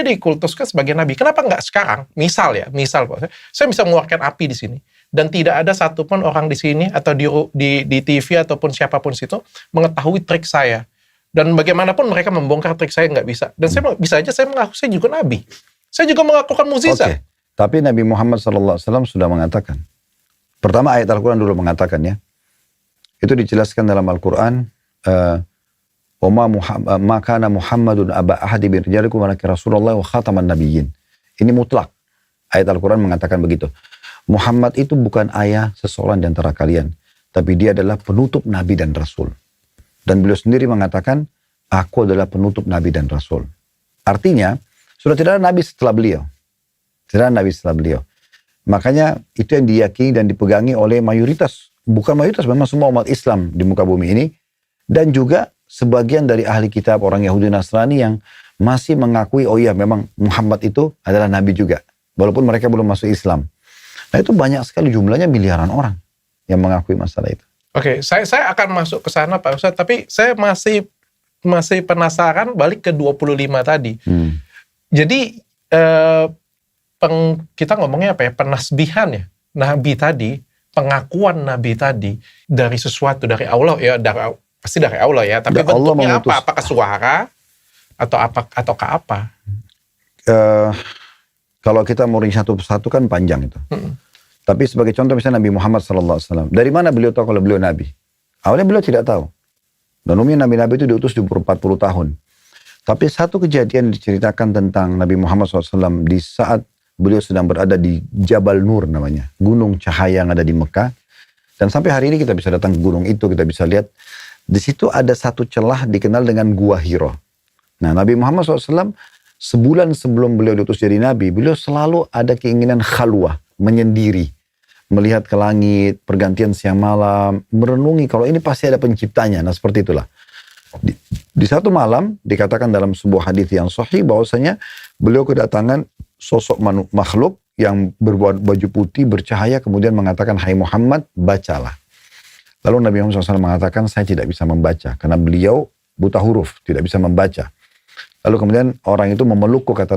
dikultuskan sebagai nabi. Kenapa nggak sekarang? Misal Pak, saya bisa mengeluarkan api di sini dan tidak ada satupun orang di sini atau di TV ataupun siapapun situ mengetahui trik saya. Dan bagaimanapun mereka membongkar trik saya nggak bisa. Dan saya bisa aja saya mengaku saya juga nabi. Saya juga melakukan mukjizat. Tapi Nabi Muhammad SAW sudah mengatakan. Pertama ayat Al-Quran dulu mengatakan ya. Itu dijelaskan dalam Al-Quran. Ma kana Muhammadun aba ahadi bin rijalikum walakin Rasulullah wa khataman nabiyyin. Ini mutlak. Ayat Al-Quran mengatakan begitu. Muhammad itu bukan ayah seseorang di antara kalian, tapi dia adalah penutup nabi dan rasul. Dan beliau sendiri mengatakan, aku adalah penutup nabi dan rasul. Artinya, sudah tidak ada nabi setelah beliau. Tidak ada nabi setelah beliau. Makanya itu yang diyakini dan dipegangi oleh mayoritas. Bukan mayoritas, memang semua umat Islam di muka bumi ini. Dan juga sebagian dari ahli kitab orang Yahudi Nasrani yang masih mengakui, oh iya memang Muhammad itu adalah nabi juga. Walaupun mereka belum masuk Islam. Nah itu banyak sekali jumlahnya, miliaran orang yang mengakui masalah itu. Oke, saya akan masuk ke sana Pak Ustadz, tapi saya masih penasaran balik ke 25 tadi. Jadi kita ngomongnya apa ya, penasbihan ya, nabi tadi, pengakuan nabi tadi dari sesuatu, dari Allah ya, pasti dari Allah ya, tapi bentuknya apa? Apakah suara atau apa? Kalau kita mau ring satu persatu kan panjang itu. Tapi sebagai contoh misalnya Nabi Muhammad SAW. Dari mana beliau tahu kalau beliau Nabi? Awalnya beliau tidak tahu. Dan umumnya Nabi-Nabi itu diutus di umur 40 tahun. Tapi satu kejadian diceritakan tentang Nabi Muhammad SAW di saat beliau sedang berada di Jabal Nur namanya. Gunung cahaya yang ada di Mekah. Dan sampai hari ini kita bisa datang ke gunung itu, kita bisa lihat. Di situ ada satu celah dikenal dengan Gua Hiro. Nah Nabi Muhammad SAW sebulan sebelum beliau diutus jadi Nabi, beliau selalu ada keinginan khalwah, menyendiri. Melihat ke langit, pergantian siang malam, merenungi kalau ini pasti ada penciptanya. Nah seperti itulah. Di satu malam, dikatakan dalam sebuah hadis yang sahih bahwasanya beliau kedatangan sosok makhluk yang berbaju putih, bercahaya, kemudian mengatakan, hai Muhammad, bacalah. Lalu Nabi Muhammad SAW mengatakan, saya tidak bisa membaca, karena beliau buta huruf, tidak bisa membaca. Lalu kemudian orang itu memelukku, kata